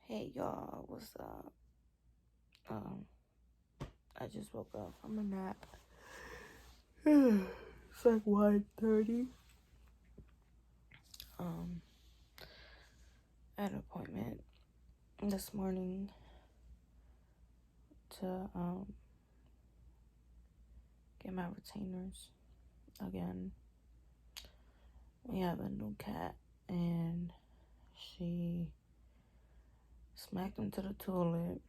Hey y'all, what's up? I just woke up from a nap. It's like 1:30. I had an appointment this morning to get my retainers again. We have a new cat and she smacked him to the toilet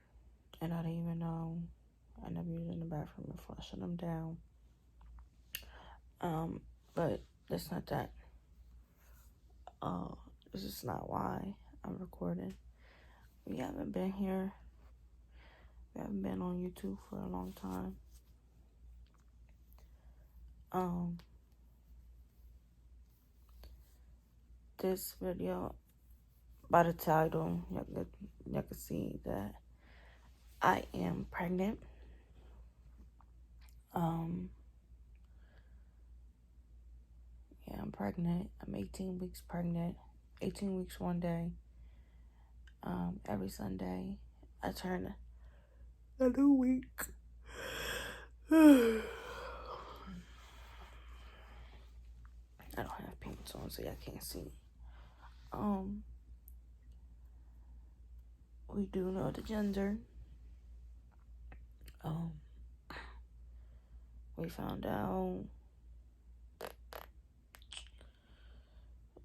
and I didn't even know. I never used in the bathroom and flushing them down. But that's not that. This is not why I'm recording. We haven't been here. We haven't been on YouTube for a long time. This video, by the title, y'all can see that I am pregnant. Yeah, I'm pregnant. I'm 18 weeks pregnant. 18 weeks one day. Every Sunday, I turn a new week. I don't have pants on, so y'all can't see. We do know the gender. We found out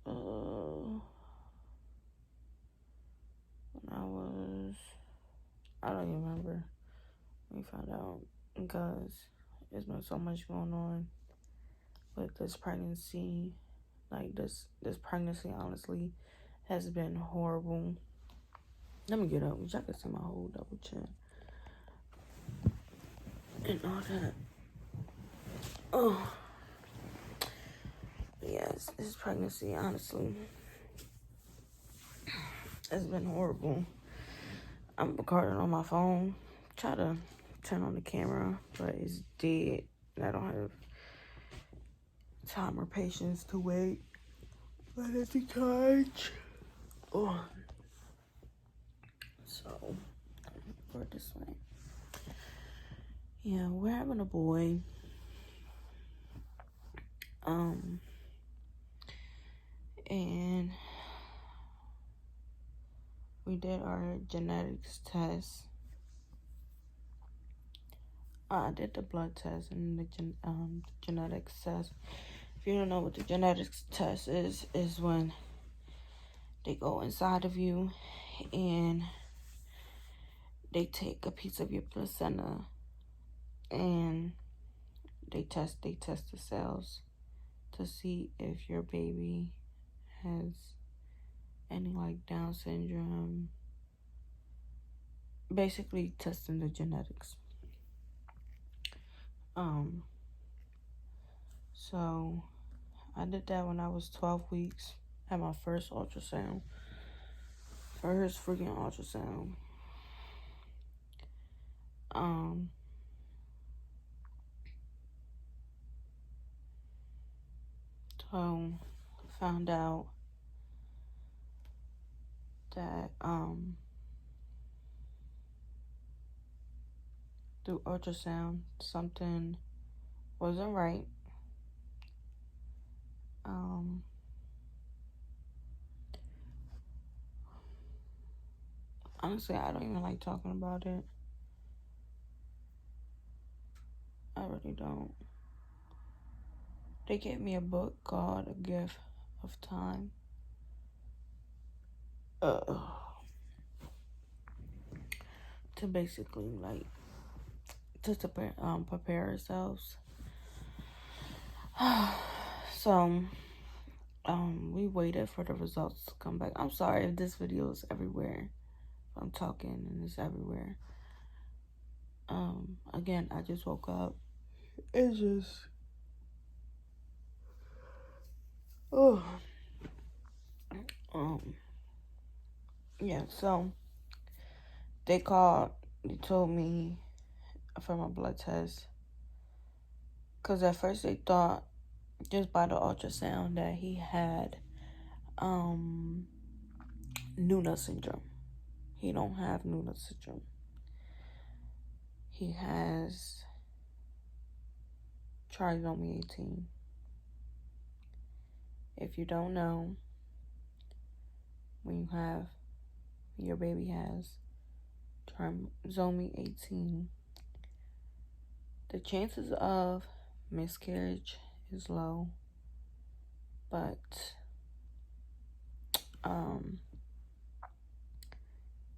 when I don't even remember. We found out because there's been so much going on with this pregnancy. Like this pregnancy honestly has been horrible. Let me get up, y'all can see my whole double chin and all that. Oh, yes, this pregnancy honestly has been horrible. I'm recording on my phone. Try to turn on the camera, but it's dead. I don't have time or patience to wait. Let it be charged. Oh. So, go this way. Yeah, we're having a boy. And we did our genetics test. I did the blood test and the genetics test. If you don't know what the genetics test is when they go inside of you and they take a piece of your placenta and they test the cells to see if your baby has any like Down syndrome. Basically testing the genetics. So I did that when I was 12 weeks. Had my first ultrasound. First freaking ultrasound. So found out that through ultrasound something wasn't right. Honestly, I don't even like talking about it. I really don't. They gave me a book called A Gift of Time. To basically like just to prepare ourselves. So we waited for the results to come back. I'm sorry if this video is everywhere. I'm talking and it's everywhere. Again, I just woke up. It's just yeah, so they told me for my blood test, because at first they thought just by the ultrasound that he had Nuna syndrome. He don't have Noonan syndrome. He has Trisomy 18. If you don't know, when your baby has Trisomy 18, the chances of miscarriage is low, but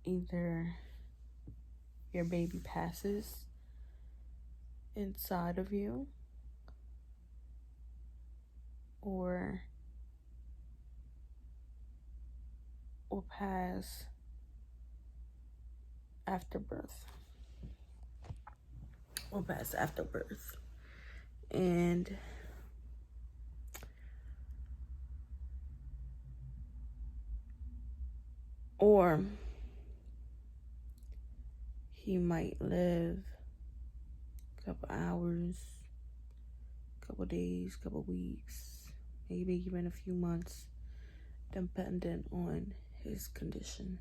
either your baby passes inside of you or pass after birth. And or he might live a couple hours, couple days, couple weeks, maybe even a few months, dependent on his condition.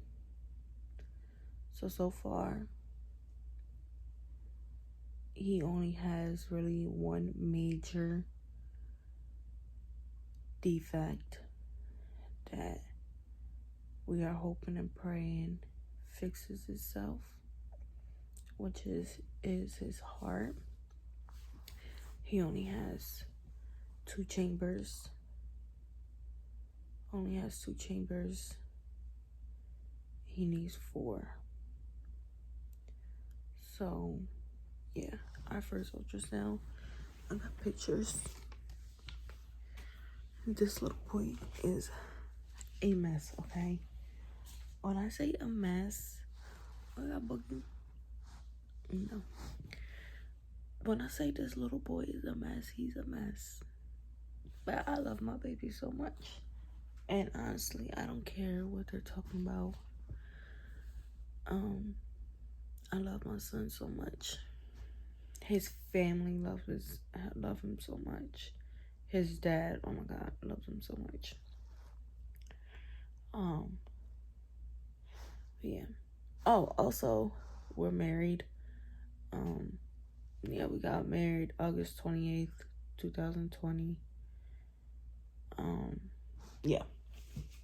So far, he only has really one major defect that we are hoping and praying fixes itself, which is his heart. He only has 2 chambers. He needs 4. So, yeah, our first ultrasound, I got pictures. This little boy is a mess, okay? When I say a mess, I got boogie. No. When I say this little boy is a mess, he's a mess. But I love my baby so much. And honestly, I don't care what they're talking about. I love my son so much. His family love him so much. His dad, oh my God, loves him so much. Yeah. Oh, also, we're married. Yeah, we got married August 28th, 2020. Yeah.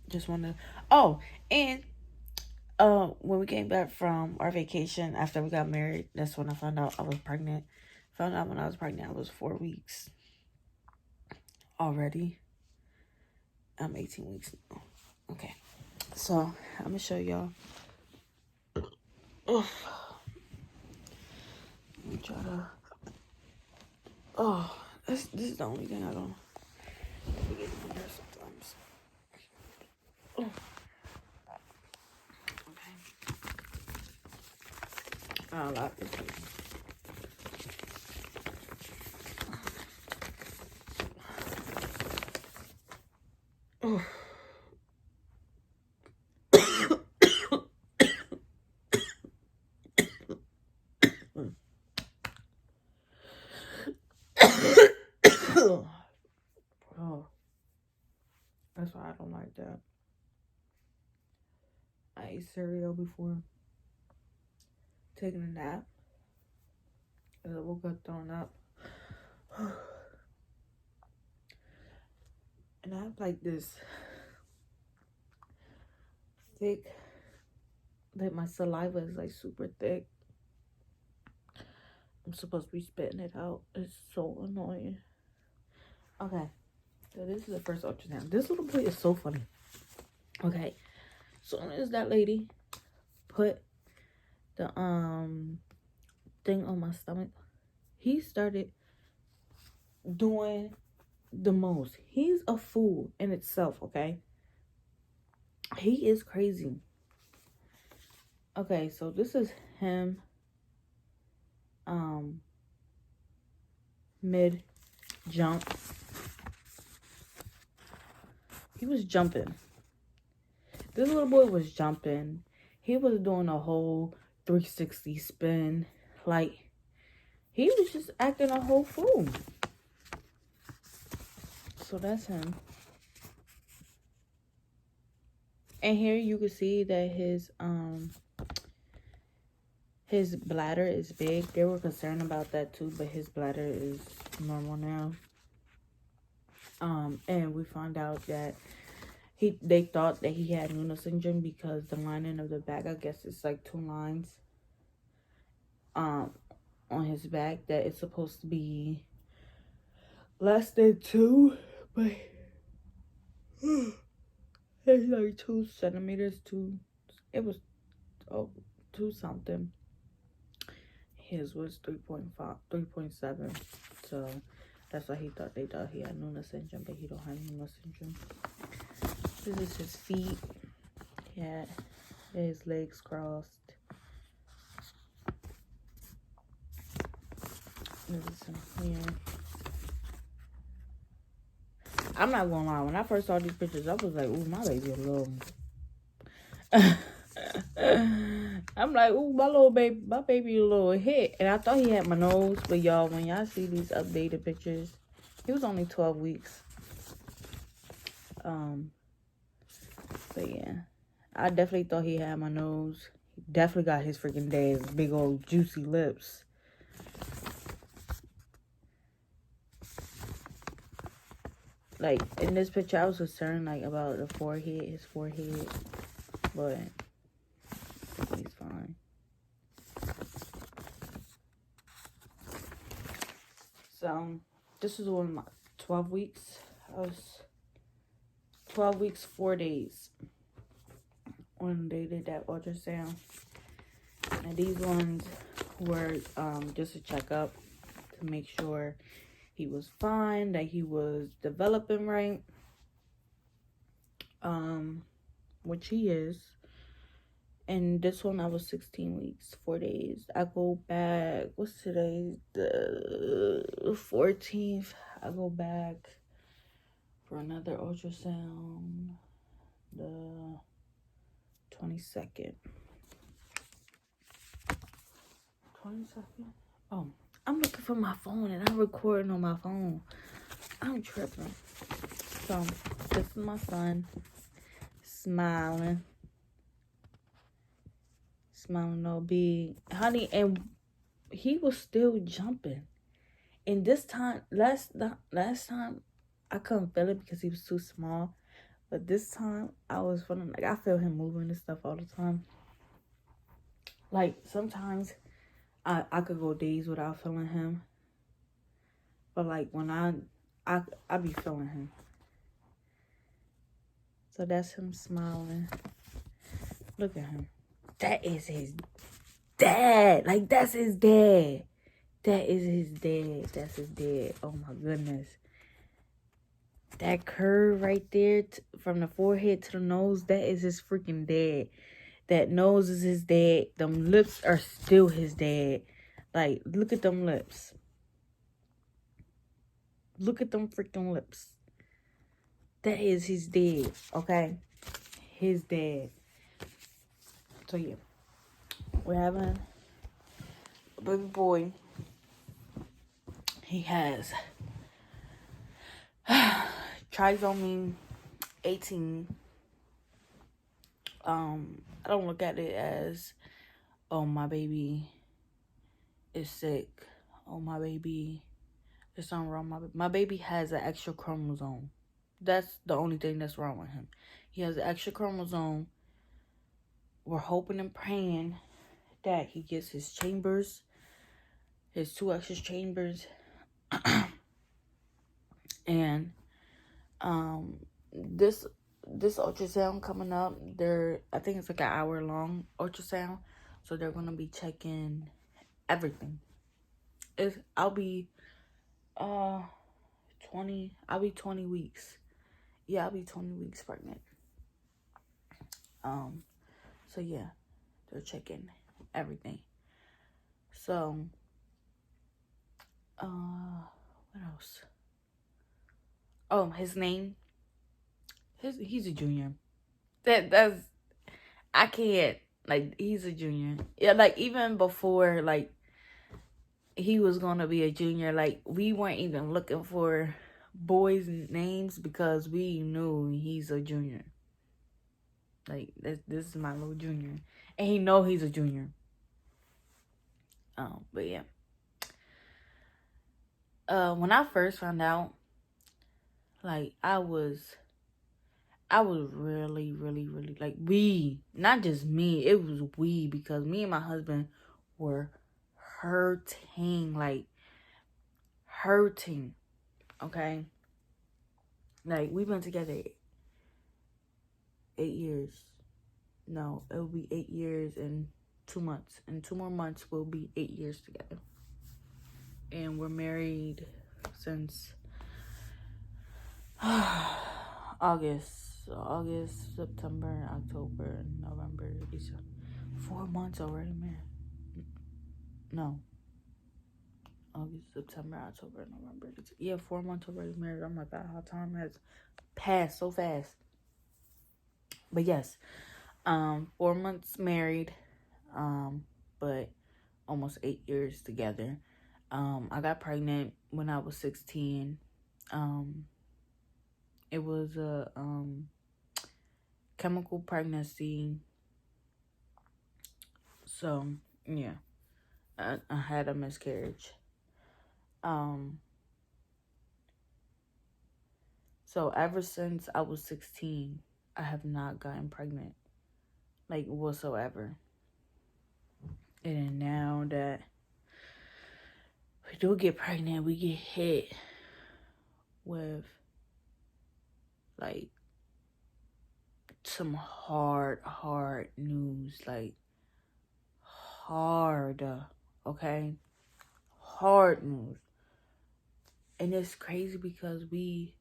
Just wanted to... Oh, and when we came back from our vacation after we got married, that's when I found out I was pregnant. Found out when I was pregnant, I was 4 weeks already. I'm 18 weeks now. Okay. So, I'm going to show y'all. Let me try to... Oh, this is the only thing I don't forget in here sometimes. Oh. Okay. I like this one. Oh. Oh, that's why I don't like that. I ate cereal before taking a nap. And I woke up throwing up. And I have like this thick, like my saliva is like super thick. I'm supposed to be spitting it out. It's so annoying. Okay, so this is the first ultrasound. This little boy is so funny. Okay, so soon as that lady put the thing on my stomach, he started doing the most. He's a fool in itself, okay? He is crazy. Okay, so this is him mid jump. He was jumping. This little boy was jumping. He was doing a whole 360 spin. Like, he was just acting a whole fool. So that's him. And here you can see that his bladder is big. They were concerned about that too, but his bladder is normal now. And we found out that they thought that he had Luna syndrome because the lining of the back, I guess it's like 2 lines on his back that it's supposed to be less than 2, but it's like 2 centimeters. It was 2 something. His was 3.5, 3.7. So that's why they thought he had Luna syndrome, but he don't have Luna syndrome. This is his feet. He had his legs crossed. This is him here. I'm not gonna lie, when I first saw these pictures, I was like, ooh, my baby a little. I'm like, ooh, my baby a little hit. And I thought he had my nose, but y'all, when y'all see these updated pictures, he was only 12 weeks. But yeah, I definitely thought he had my nose. He definitely got his freaking dad's big old juicy lips. Like, in this picture, I was concerned, like, about his forehead, but he's fine. So, this is one of my 12 weeks. I was 12 weeks, 4 days when they did that ultrasound. And these ones were just a checkup to make sure he was fine, that he was developing right, which he is. And this one, I was 16 weeks, 4 days. I go back, what's today? The 14th. I go back for another ultrasound, the 22nd. 22nd? Oh, I'm looking for my phone and I'm recording on my phone. I'm tripping. So, this is my son, smiling all big. Honey, and he was still jumping. And this time, last time, I couldn't feel it because he was too small. But this time, I was feeling like I feel him moving and stuff all the time. Like, sometimes I could go days without feeling him. But, like, when I be feeling him. So, that's him smiling. Look at him. That is his dad. Like, that's his dad. That is his dad. That's his dad. Oh, my goodness. That curve right there from the forehead to the nose, that is his freaking dad. That nose is his dad. Them lips are still his dad. Like, look at them lips. Look at them freaking lips. That is his dad, okay? His dad. So, yeah. We're having a baby boy. He has trisomy 18. I don't look at it as, oh, my baby is sick. Oh, my baby, there's something wrong. My baby has an extra chromosome. That's the only thing that's wrong with him. He has an extra chromosome. We're hoping and praying that he gets his chambers, his 2 extra chambers. And this ultrasound coming up, I think it's like an hour-long ultrasound. So they're gonna be checking everything. I'll be 20 weeks. Yeah, I'll be 20 weeks pregnant. So yeah, they're checking everything. So what else? Oh, his name. He's a junior. That's I can't, like, he's a junior. Yeah, like, even before, like, he was gonna be a junior, like, we weren't even looking for boys' names because we knew he's a junior. Like, this is my little junior. And he know he's a junior. But yeah. When I first found out, like, I was really, really, really, like, not just me, it was we, because me and my husband were hurting, okay? Like, we've been together 8 years. No, it'll be 8 years and 2 months. In 2 more months, we'll be 8 years together. And we're married since August, September, October, November, December. 4 months already married. No. August, September, October, November, December. Yeah, 4 months already married. Oh my God, how time has passed so fast. But yes, 4 months married, but almost 8 years together. I got pregnant when I was 16. It was a chemical pregnancy. So yeah, I had a miscarriage. So ever since I was 16, I have not gotten pregnant, like, whatsoever. And then now that we do get pregnant, we get hit with, like, some hard news, like, hard, okay? Hard news. And it's crazy because we,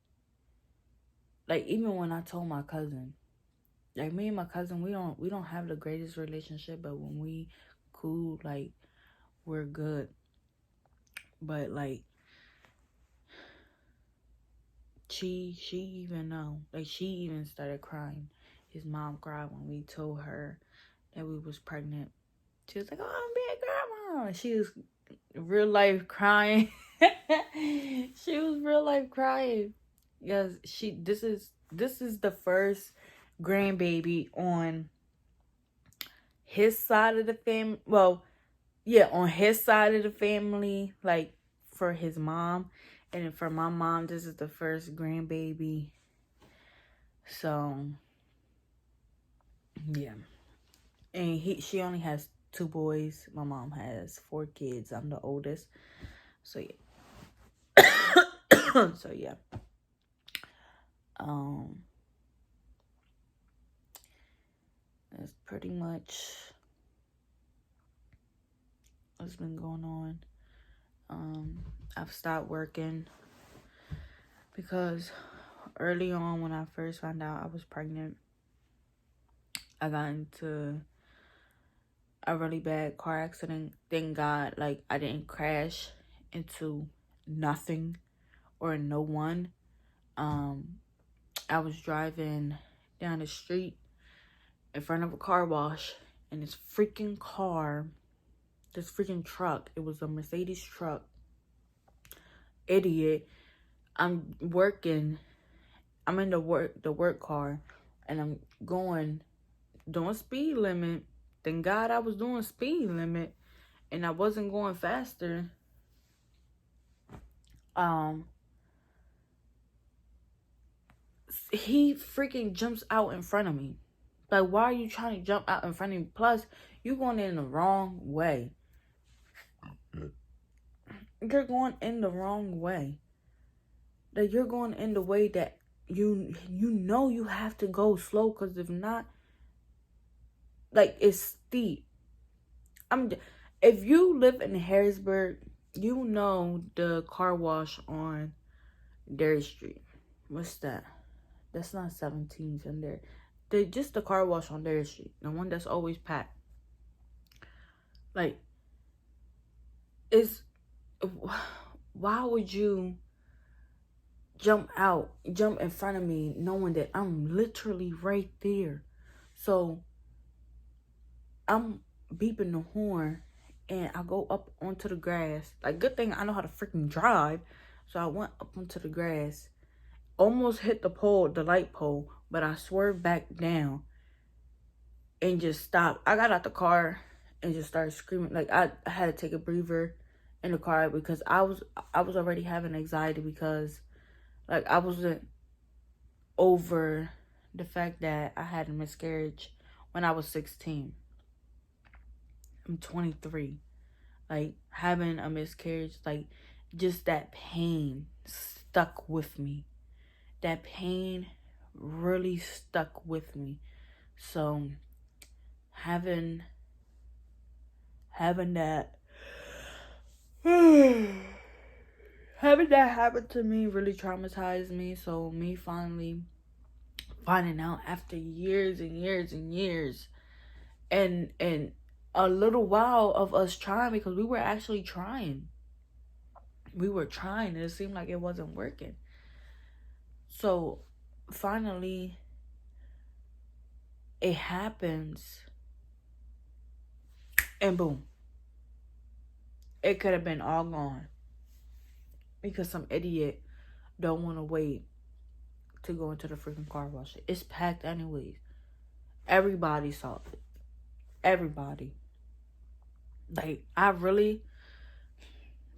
like, even when I told my cousin, like, me and my cousin, we don't have the greatest relationship, but when we cool, like, we're good. But, like, she even know, like, she even started crying. His mom cried when we told her that we was pregnant. She was like, "Oh, I'm being grandma." She was real life crying. She was real life crying. Yes, this is the first grandbaby on his side of the family. Well, yeah, on his side of the family, like, for his mom. And then for my mom, this is the first grandbaby. So yeah. And she only has 2 boys. My mom has 4 kids. I'm the oldest. So yeah. So yeah. That's pretty much what's been going on. I've stopped working because early on when I first found out I was pregnant, I got into a really bad car accident. Thank God, like, I didn't crash into nothing or no one. I was driving down the street in front of a car wash, and this freaking truck, it was a Mercedes truck, idiot. I'm in the work car, and I'm doing speed limit. Thank God I was doing speed limit, and I wasn't going faster. He freaking jumps out in front of me. Like, why are you trying to jump out in front of me? Plus, you going in the wrong way. You're going in the wrong way. That you're going in the way that you know you have to go slow, because if not, like, it's steep. If you live in Harrisburg, you know the car wash on Dairy Street. What's that? That's not 17th in there. Just the car wash on Dairy Street. The one that's always packed. Like, why would you jump in front of me knowing that I'm literally right there? So I'm beeping the horn and I go up onto the grass. Like, good thing I know how to freaking drive. So I went up onto the grass, almost hit the light pole, but I swerved back down. and just stopped. I got out the car and just started screaming. Like, I had to take a breather in the car because I was already having anxiety because, like, I wasn't over the fact that I had a miscarriage when I was 16. I'm 23. Like, having a miscarriage, like, just that pain stuck with me. That pain really stuck with me. So, having that having that happen to me really traumatized me. So, me finally finding out after years and years and years, and a little while of us trying, because we were actually trying. We were trying, and it seemed like it wasn't working. So finally, it happens, and boom, it could have been all gone because some idiot don't want to wait to go into the freaking car wash. It's packed anyways. Everybody saw it. Everybody. Like, I really,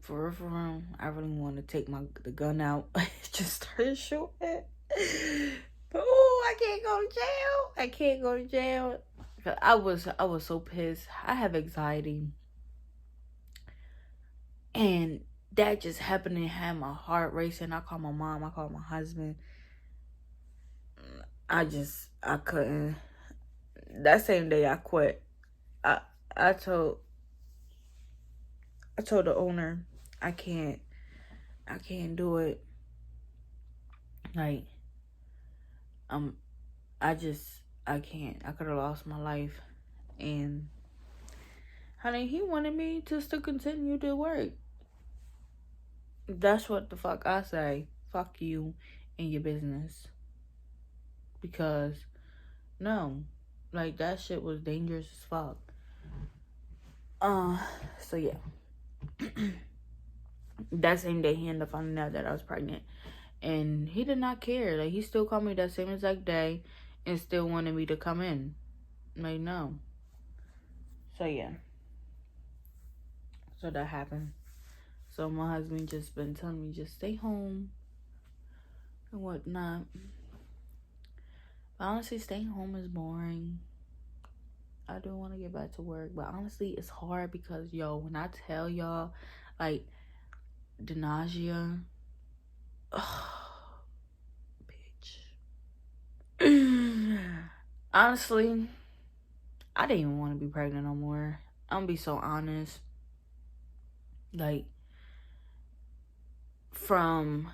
for real, I really want to take the gun out. Just start shooting. But I can't go to jail. I can't go to jail. I was so pissed. I have anxiety. And that just happened and had my heart racing. I called my mom. I called my husband. I couldn't. That same day I quit. I told the owner, I can't do it. Like, I can't. I could have lost my life. And honey, he wanted me just to continue to work. That's what the fuck I say. Fuck you and your business. Because no, like, that shit was dangerous as fuck. So yeah. That same day he ended up finding out that I was pregnant. And he did not care. Like, he still called me that same exact day and still wanted me to come in. Like, no. So yeah. So that happened. So my husband just been telling me just stay home and whatnot. But honestly, staying home is boring. I do want to get back to work, but honestly, it's hard because, yo, when I tell y'all, like, the nausea, bitch. Honestly, I didn't even want to be pregnant no more. I'm gonna be so honest. Like, from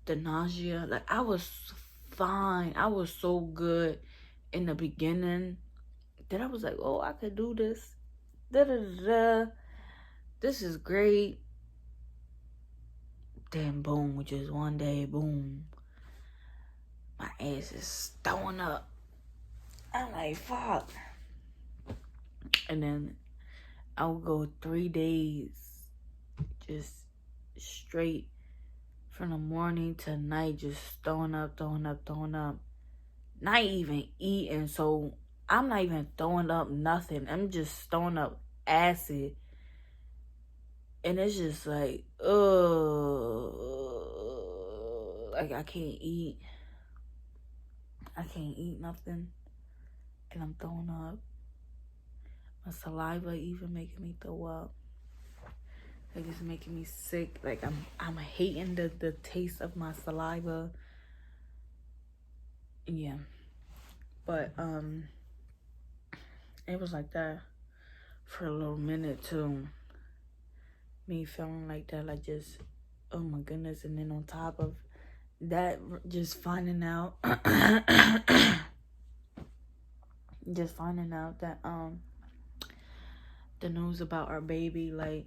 the nausea, like, I was fine. I was so good in the beginning that I was like, oh, I could do this. This is great. Then boom, just one day, boom, my ass is throwing up. I'm like, fuck. And then I would go 3 days just straight from the morning to night, just throwing up. Not even eating. So I'm not even throwing up nothing. I'm just throwing up acid. And it's just like, like, I can't eat. I can't eat nothing. And I'm throwing up. My saliva even making me throw up. Like, it's making me sick. Like, I'm hating the taste of my saliva. Yeah. But it was like that for a little minute too. Me feeling like that, like, just, oh my goodness. And then on top of that, just finding out just finding out that the news about our baby. Like,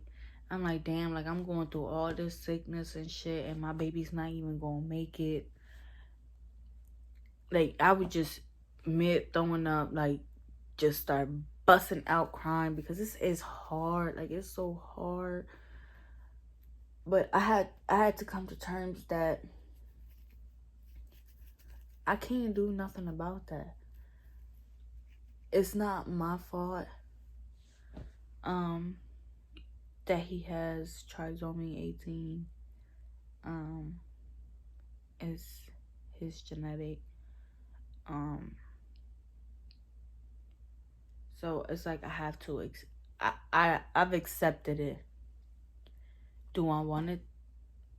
I'm like, damn, like, I'm going through all this sickness and shit, and my baby's not even gonna make it. Like, I would just mid throwing up, like, just start busting out crying because this is hard. Like, it's so hard. But I had to come to terms that I can't do nothing about that. it's not my fault that he has trisomy 18. It's his genetic. So it's like I have to I've accepted it. Do I want it?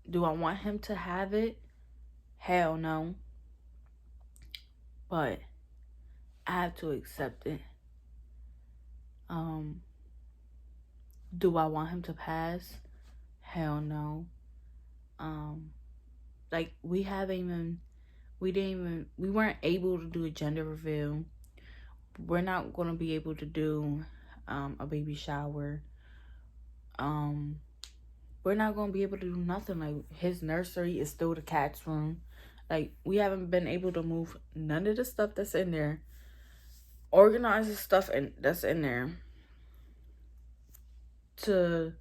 Do I want him to have it? Hell no. But I have to accept it. Do I want him to pass? Hell no. Like we weren't able to do a gender reveal. We're not gonna be able to do a baby shower. We're not gonna be able to do nothing. Like his nursery is still the cat's room. Like we haven't been able to move none of the stuff that's in there. Organize the stuff that's in there to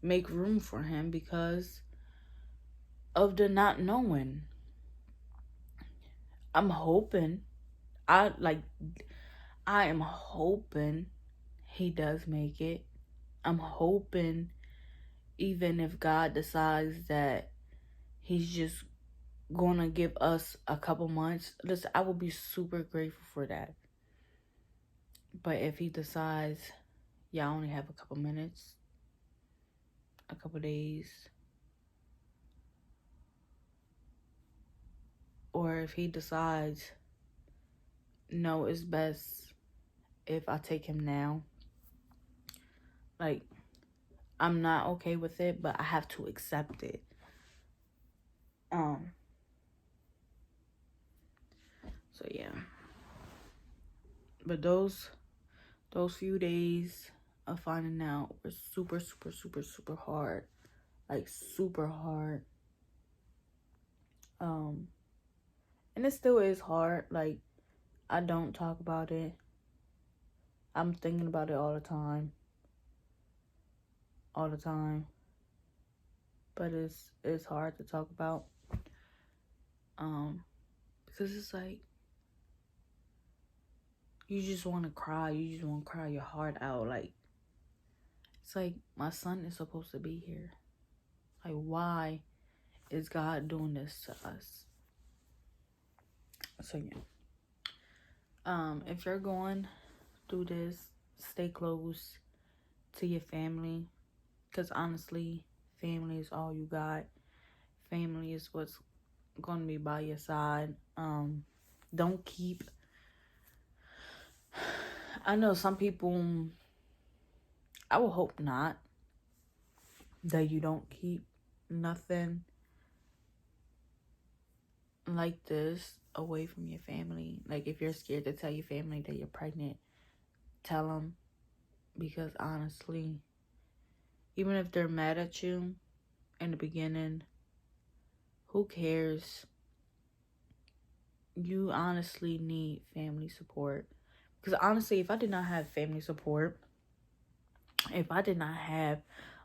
make room for him because of the not knowing. I'm hoping, I am hoping he does make it. I'm hoping even if God decides that he's just gonna give us a couple months, listen, I will be super grateful for that. But if he decides, yeah, I only have a couple minutes, a couple days, or if he decides, no, it's best if I take him now, like, I'm not okay with it, but I have to accept it. So yeah. But those few days of finding out were super, super, super, super hard. Like super hard. And it still is hard. Like, I don't talk about it. I'm thinking about it all the time. All the time. But it's hard to talk about. Because it's like you just want to cry. You just want to cry your heart out. Like, it's like my son is supposed to be here. Like, why is God doing this to us? So yeah. If you're going through this, stay close to your family. Because honestly, family is all you got. Family is what's going to be by your side. Don't keep... I know some people... I would hope not. That you don't keep nothing like this away from your family. Like, if you're scared to tell your family that you're pregnant, tell them. Because honestly, even if they're mad at you in the beginning, who cares? You honestly need family support. Because honestly, if I did not have family support, if I did not have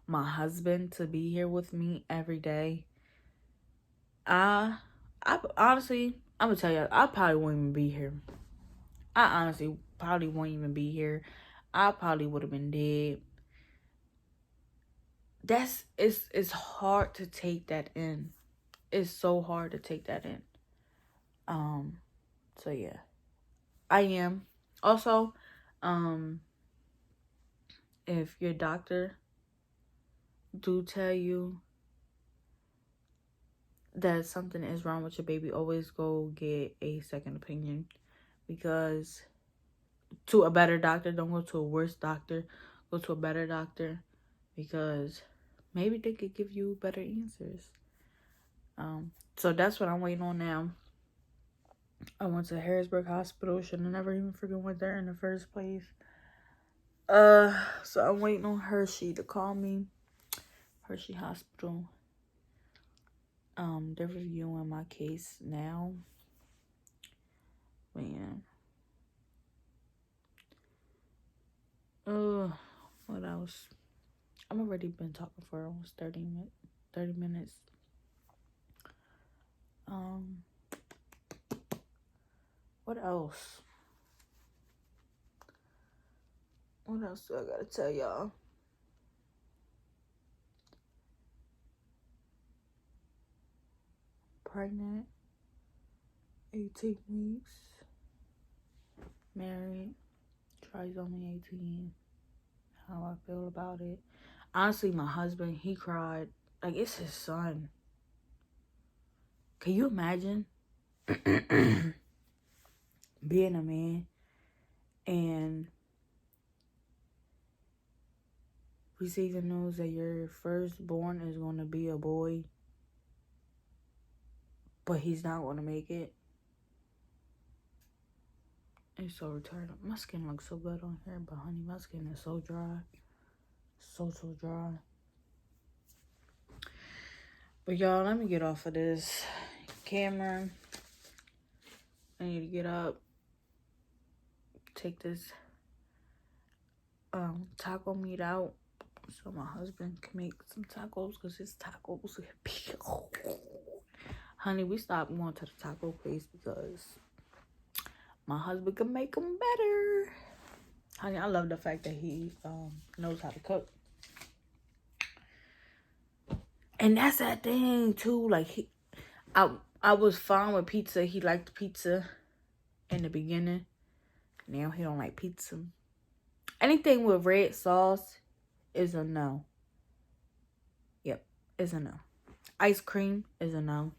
my husband to be here with me every day, I honestly, I'm gonna tell you, I probably wouldn't even be here. I honestly probably wouldn't even be here. I probably would have been dead. It's hard to take that in. It's so hard to take that in. So yeah. I am. Also, if your doctor do tell you that something is wrong with your baby, always go get a second opinion. Because to a better doctor, don't go to a worse doctor. Go to a better doctor. Because maybe they could give you better answers. So that's what I'm waiting on now. I went to Harrisburg Hospital. Should have never even freaking went there in the first place. So I'm waiting on Hershey to call me. Hershey Hospital. They're reviewing my case now. Man. What else? I'm already been talking for almost 30 minutes. What else? What else do I gotta tell y'all? Pregnant. 18 weeks. Married. Trisomy 18. How I feel about it. Honestly, my husband, he cried. Like, it's his son. Can you imagine being a man and receiving news that your firstborn is going to be a boy, but he's not going to make it? It's so retarded. My skin looks so good on here, but honey, my skin is so dry. So dry. But y'all, let me get off of this camera. I need to get up, take this taco meat out so my husband can make some tacos, because his tacos are big. Honey, we stopped going to the taco place because my husband can make them better. Honey, I love the fact that he knows how to cook. And that's that thing too. Like, I was fine with pizza. He liked pizza in the beginning. Now he don't like pizza. Anything with red sauce is a no. Yep, is a no. Ice cream is a no.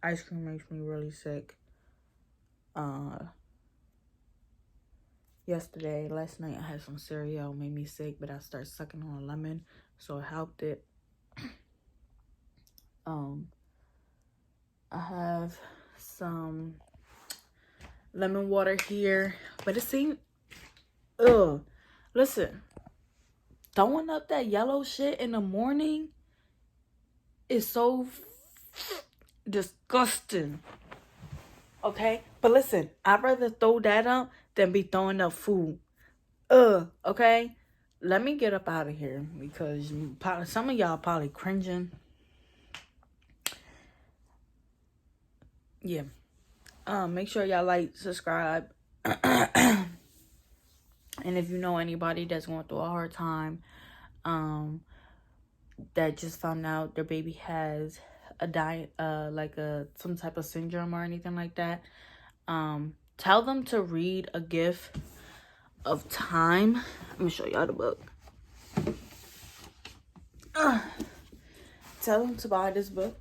Ice cream makes me really sick. Last night I had some cereal, made me sick, but I started sucking on a lemon, so it helped it. I have some lemon water here, but it seemed, listen, throwing up that yellow shit in the morning is so disgusting. Okay, but listen, I'd rather throw that up than be throwing up food. Okay, let me get up out of here because some of y'all probably cringing. Yeah. Make sure y'all like, subscribe. And if you know anybody that's going through a hard time, that just found out their baby has a some type of syndrome or anything like that, tell them to read A Gift of Time. Let me show y'all the book. Tell them to buy this book.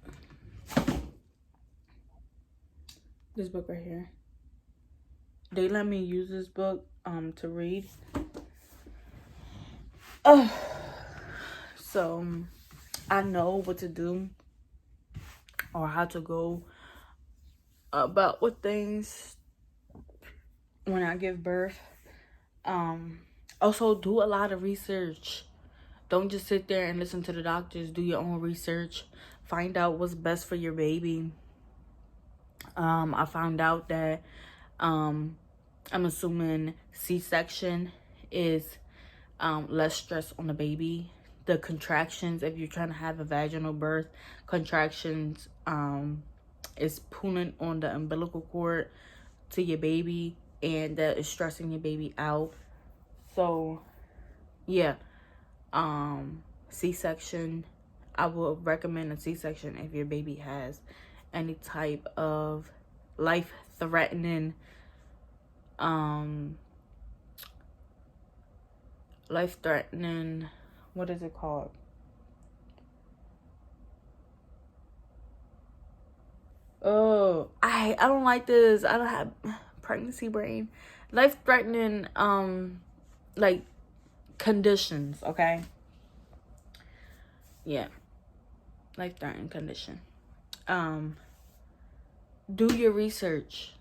This book right here. They let me use this book to read. So I know what to do or how to go about with things when I give birth. Also, do a lot of research. Don't just sit there and listen to the doctors. Do your own research. Find out what's best for your baby. I found out that I'm assuming C-section is less stress on the baby. The contractions, if you're trying to have a vaginal birth, contractions is pulling on the umbilical cord to your baby, and that is stressing your baby out. So yeah, C-section, I will recommend a C-section if your baby has any type of life-threatening what is it called? Oh, I don't like this. I don't have pregnancy brain. Life-threatening like conditions, okay? Yeah. Life-threatening condition. Do your research.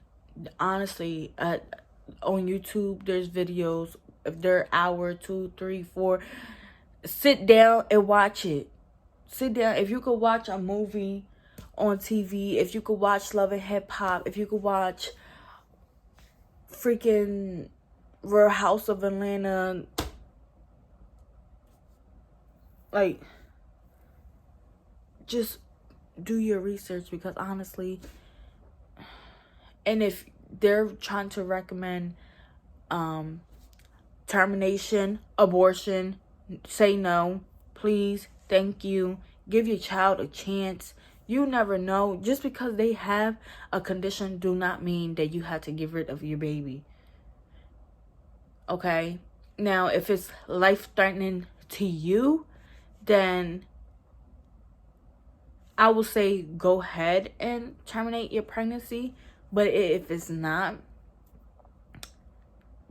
Honestly, on YouTube, there's videos. If they're hour, 2, 3, 4, sit down and watch it. Sit down. If you could watch a movie on TV, if you could watch Love and Hip Hop, if you could watch freaking Real House of Atlanta, like, just do your research, because honestly, and if they're trying to recommend termination, abortion, say no, please, thank you. Give your child a chance. You never know. Just because they have a condition do not mean that you have to get rid of your baby. Okay? Now, if it's life-threatening to you, then I will say go ahead and terminate your pregnancy. But if it's not,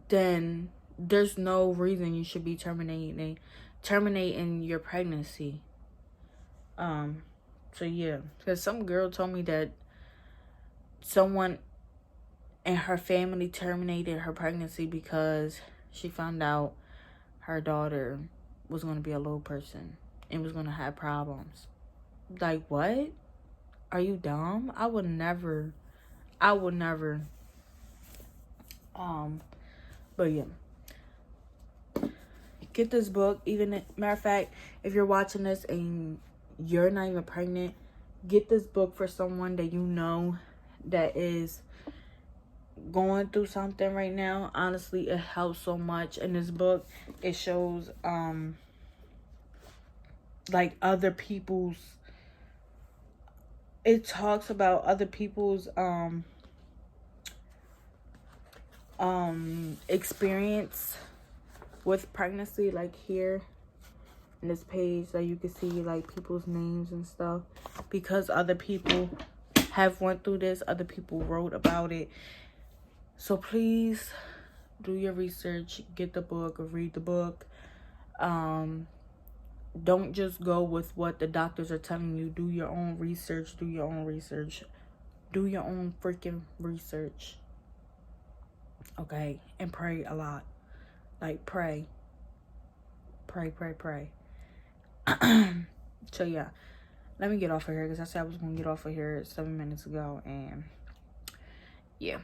then there's no reason you should be terminating your pregnancy. So yeah, because some girl told me that someone in her family terminated her pregnancy because she found out her daughter was going to be a little person and was going to have problems. Like, what? Are you dumb? I would never. But yeah, get this book. Even matter of fact, if you're watching this and you're not even pregnant, get this book for someone that you know that is going through something right now. Honestly, it helps so much. In this book, it shows like other people's, it talks about other people's experience with pregnancy. Like here in this page, that you can see like people's names and stuff, because other people have went through this, other people wrote about it. So please do your research, get the book or read the book. Don't just go with what the doctors are telling you. Do your own research. Do your own freaking research. Okay? And pray a lot. Like, pray. Pray. So, yeah. Let me get off of here, because I said I was going to get off of here 7 minutes ago. And, yeah.